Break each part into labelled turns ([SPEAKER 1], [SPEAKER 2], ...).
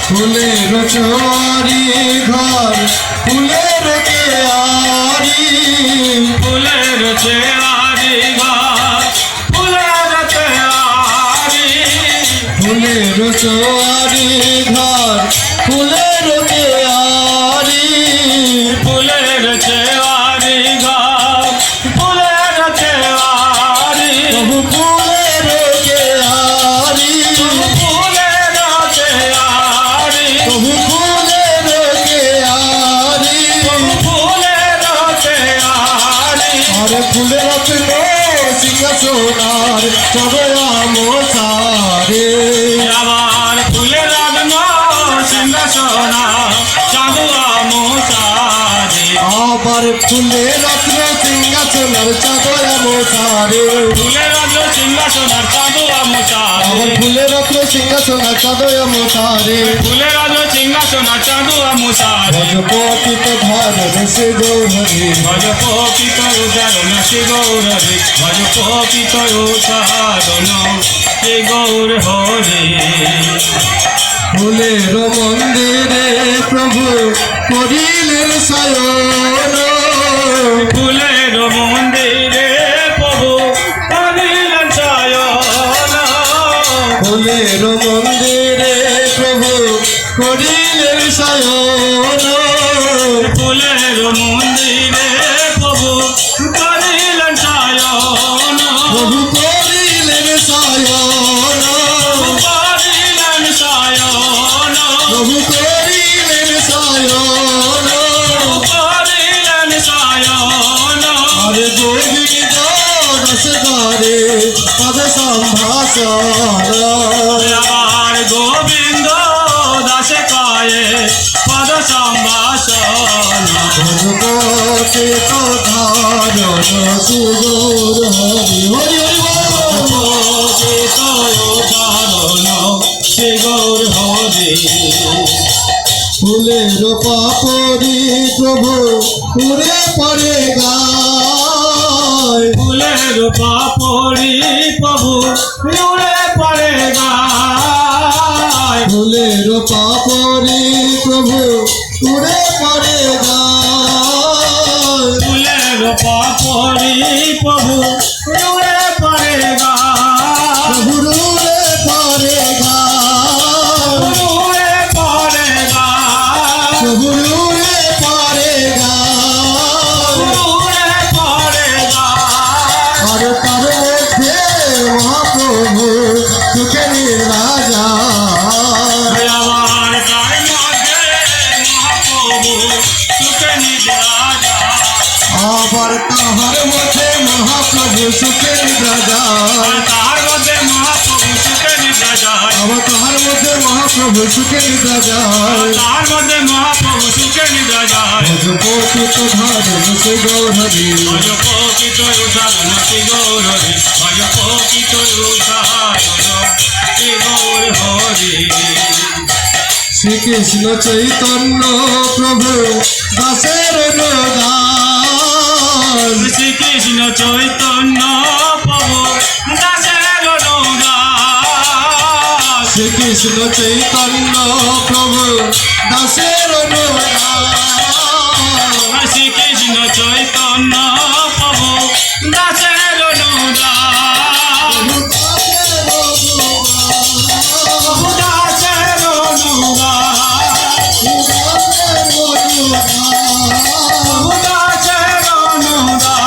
[SPEAKER 1] ফুলের চোয়ারি ঘর ফুলের কেয়ারি,
[SPEAKER 2] ফুলের চেয়ারি ঘর ফুলের চেয়ারি,
[SPEAKER 1] ফুলের চোয়ারি ঘর ফুলের কেয়ারি,
[SPEAKER 2] ফুলের চেয়ারি ঘর ফুলের চেয়ারি,
[SPEAKER 1] প্রভু ফুলের কেয়ারি,
[SPEAKER 2] ফুলের চেয়ারি,
[SPEAKER 1] প্রভু ফুলের কেয়ারি,
[SPEAKER 2] ফুলের চেয়ারি,
[SPEAKER 1] আরে ফুলের রত্ন সিংহাসনার চরয়া মশারে,
[SPEAKER 2] আবার ফুলের রত্ন সিংহাসনা চাঁদুয়া মশারে,
[SPEAKER 1] আবার ফুলের রত্ন সিংহাসনার চরয়া মশারে,
[SPEAKER 2] ফুলের রত্ন সিংহাসনার চাঁদুয়া মশারে,
[SPEAKER 1] আবার ফুলের রত্ন সিংহাসনার চরয়া মশারে,
[SPEAKER 2] ফুলের রত্ন সিংহাসনার চাঁদুয়া মশারে,
[SPEAKER 1] ভজপতিত ধারণ সে গৌহরে,
[SPEAKER 2] ভজ পপিত উদাহরণ শ্রী গৌরে, ভজ পপিত উদাহরণ শ্রী গৌর হরে,
[SPEAKER 1] ফুলের মন্দিরে প্রভু করিলেন শয়ন,
[SPEAKER 2] ফুলের মন্দিরে প্রভু করিলেন শয়ন,
[SPEAKER 1] ফুলের মন্দিরে প্রভু করিলেন শয়ন,
[SPEAKER 2] ফুলের মন্দিরে প্রভু করিলেন শয়ন,
[SPEAKER 1] প্রভু করিলেন শয়ন,
[SPEAKER 2] করিলেন শয়ন,
[SPEAKER 1] প্রভু করিলেন শয়ন,
[SPEAKER 2] করিলেন শয়ন,
[SPEAKER 1] আরে গোবিন্দ রসদারে পদ সম্ভাষণ,
[SPEAKER 2] আবার গোবিন্দ দাসে কয়ে পদ সম্ভাষণ,
[SPEAKER 1] ভগবতে তো ধারণ সুগৌর হরি হরি
[SPEAKER 2] ধারণ শ্রী গৌর হরে,
[SPEAKER 1] ফুলের পাপড়ি প্রভু উড়ে পড়ে গায়,
[SPEAKER 2] ফুলের পাপড়ি প্রভু উড়ে পড়ে গায়,
[SPEAKER 1] ফুলের পাপড়ি প্রভু উড়ে পড়ে গায়,
[SPEAKER 2] ফুলের পাপড়ি প্রভু উড়ে পড়ে গায়,
[SPEAKER 1] প্রভু উড়ে পড়ে গায়,
[SPEAKER 2] উড়ে পড়ে গায়,
[SPEAKER 1] প্রভু উড়ে পড়ে গায়,
[SPEAKER 2] উড়ে পড়ে গায়,
[SPEAKER 1] আর তার মধ্যে মহাপ্রভু সুখে রাজা,
[SPEAKER 2] আমার তার মধ্যে মহাপ্রভু সুখে নিদ্রা,
[SPEAKER 1] আবার তাহার মধ্যে মহাপ্রভু সুখে রাজা,
[SPEAKER 2] তার মধ্যে মহাপ্রভু সুখে নিদ্রা যায়,
[SPEAKER 1] আবার তাহার মধ্যে মহাপ্রভু সুখে রাজা,
[SPEAKER 2] তার মধ্যে মহাপ্রভু সুখে নিদ্রা যায়,
[SPEAKER 1] ভজপতিত ধারণ সে গৌহরি,
[SPEAKER 2] ভজ পপিত উদাহরণ শ্রী গৌর হরি, ভজ পপিত উদাহরণ শ্রী গৌর হরি,
[SPEAKER 1] শ্রীকৃষ্ণ চৈতন্য প্রভু দাসের অনুদান,
[SPEAKER 2] শ্রীকৃষ্ণ চৈতন্য প্রভু দাসের অনুদান,
[SPEAKER 1] শ্রীকৃষ্ণ চৈতন্য প্রভু দাসের অনুদান,
[SPEAKER 2] শ্রীকৃষ্ণ চৈতন্য প্রভু দাসের অনুদান, প্রভু দাসের অনুদান, প্রভু দাসের অনুদান,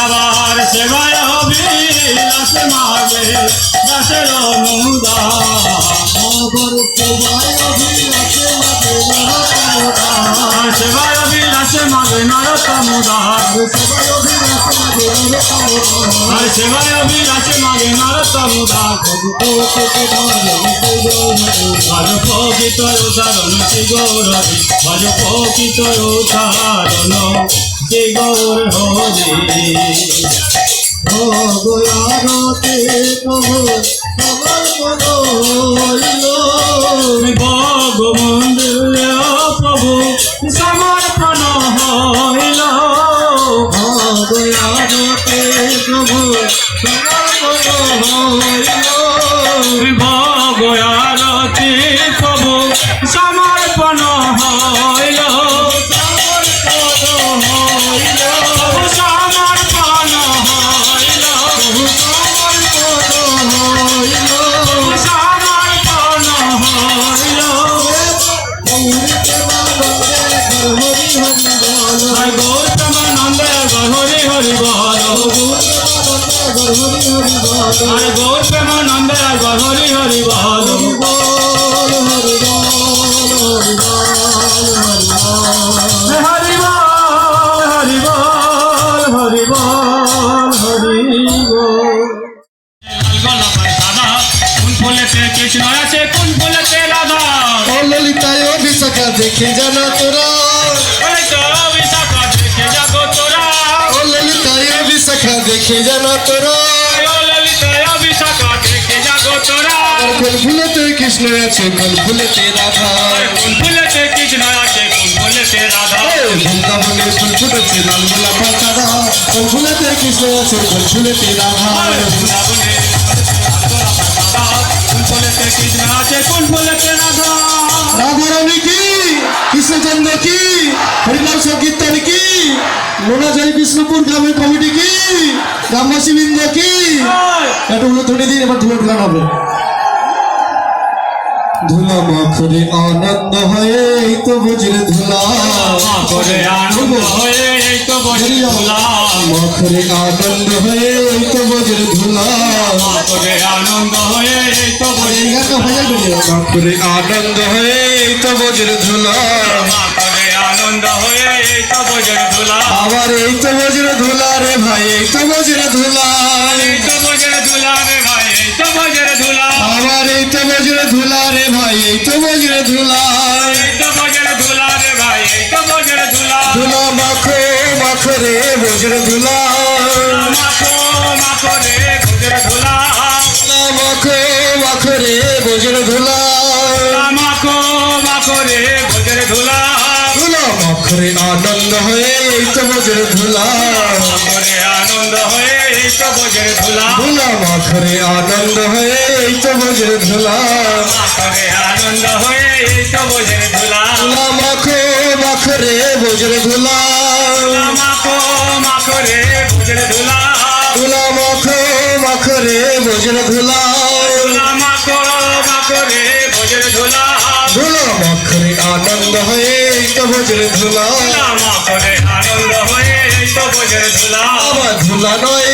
[SPEAKER 2] আবার সেবায় অভিলাষ মাগে দাসের অনুদান, সেবায় অভিলাষ মাগে নরতম দান, সেবায় অভিলাষ মাগে নরতম দান, ভজ পপিত উদাহরণ শ্রী গৌর হরি, ভজ পপিত উদাহরণ শ্রী গৌর হরি,
[SPEAKER 1] ভগয়ারতে প্রভু সমর্পণ হইল,
[SPEAKER 2] ভগবন্ধু প্রভু সমর্পণ হইল,
[SPEAKER 1] ভগয়ার আরতে প্রভু সমর্পণ হইল
[SPEAKER 2] ভোগ আরতি প্রভু সমর্পণ হইল
[SPEAKER 1] সমর্পণ হইল
[SPEAKER 2] প্রভু সমর্পণ হইল
[SPEAKER 1] প্রভু সমর্পণ হইল
[SPEAKER 2] প্রভু সমর্পণ হইল
[SPEAKER 1] গৌরীতে মানন্দে হরি হরি বল
[SPEAKER 2] জয় গৌর প্রেমানন্দে হরি হরি বল আর গৌর প্রেমানন্দে হরি হরি বল হরি বল হরি বল হরি বল হরি বল গলাপায় সাদা কোন ফুলেতে কৃষ্ণ আছে কোন ফুলেতে রাধা
[SPEAKER 1] ললিতায় বিশাখা দেখে জানা তোরা
[SPEAKER 2] বলে তো বিশাখা দেখে যাবো তোরা
[SPEAKER 1] ললিতায় বিশাখা দেখে জানা তোরা
[SPEAKER 2] ললিতায় বিশাখা দেখে যাবো তোরা
[SPEAKER 1] কোন ফুলেতে কৃষ্ণ আছে কোন ফুলেতে রাধা
[SPEAKER 2] কোন ফুলেতে কৃষ্ণ আছে কোন ফুলেতে রাধা
[SPEAKER 1] বৃন্দাবনে ফুল ফুটেছে লাল গোলাপ চারা কোন ফুলেতে কৃষ্ণ আছে কোন ফুলেতে রাধা
[SPEAKER 2] বৃন্দাবনে কোন ফুলেতে কৃষ্ণ আছে কোন ফুলেতে রাধা
[SPEAKER 1] রাধারানী কি কৃষ্ণচন্দ্র কি হরিনাম সংকীর্তন কি মোনাজারি বিষ্ণুপুর গ্রামের কমিটি কি গ্রামবাসী বৃন্দ কি একটা উলো ধরে দিন এবার ধুলো ঢুলানো হবে ধুলা মাখরে আনন্দ হয়ে এই তো বুঝলে ধুলা
[SPEAKER 2] করে আনন্দ হয়ে এই তো বসে ধুলা
[SPEAKER 1] মাখরে আনন্দ হয়ে এই তো বুঝলে ধুলা
[SPEAKER 2] করে আনন্দ হয়ে এই তো বসে
[SPEAKER 1] এই গানটা ভাইয়া গেলে মাখরে আনন্দ হয়ে এই তো বুঝলে ধুলা
[SPEAKER 2] করে আনন্দ হয়ে এই তো বসে ধুলা
[SPEAKER 1] আবার এই তো বুঝলে ধুলা রে ভাই এই তো বুঝলে ধুলা
[SPEAKER 2] এই তো বসে ধুলা রে ভাই এই তো বসে ধুলা
[SPEAKER 1] আবার এই তো বুঝলে ধুলা রে ভাই এই তো বুঝলে ধুলা
[SPEAKER 2] এই তো বসে ধুলা রে ভাই এই তো বসে ধুলা
[SPEAKER 1] ধুলা মাখরে বুঝলে ধুলা
[SPEAKER 2] মাখো মাখো রে বসে ধুলা
[SPEAKER 1] মাখরে বুঝলে ধুলা
[SPEAKER 2] মাখো মাখো রে বসে ধুলা
[SPEAKER 1] ধুলা মাখরে আনন্দ হয়ে এই তো বুঝলে ধুলা
[SPEAKER 2] করে আনন্দ হয়ে এই তো বসে ধুলা
[SPEAKER 1] ধুলা মাখরে আনন্দ হয়ে এই তো বুঝলে ধুলা
[SPEAKER 2] করে আনন্দ হয়ে এই তো বসে ধুলা
[SPEAKER 1] ধুলা মাখরে বুঝলে ধুলা
[SPEAKER 2] মাখো মাখো রে বসে ধুলা
[SPEAKER 1] ধুলা মাখরে বুঝলে ধুলা
[SPEAKER 2] মাখো মাখো রে বসে ধুলা
[SPEAKER 1] ধুলা মাখরে আনন্দ হয়ে এই তো বুঝলে ধুলা
[SPEAKER 2] করে আনন্দ হয়ে এই তো বসে ধুলা
[SPEAKER 1] আবার ধুলা নয়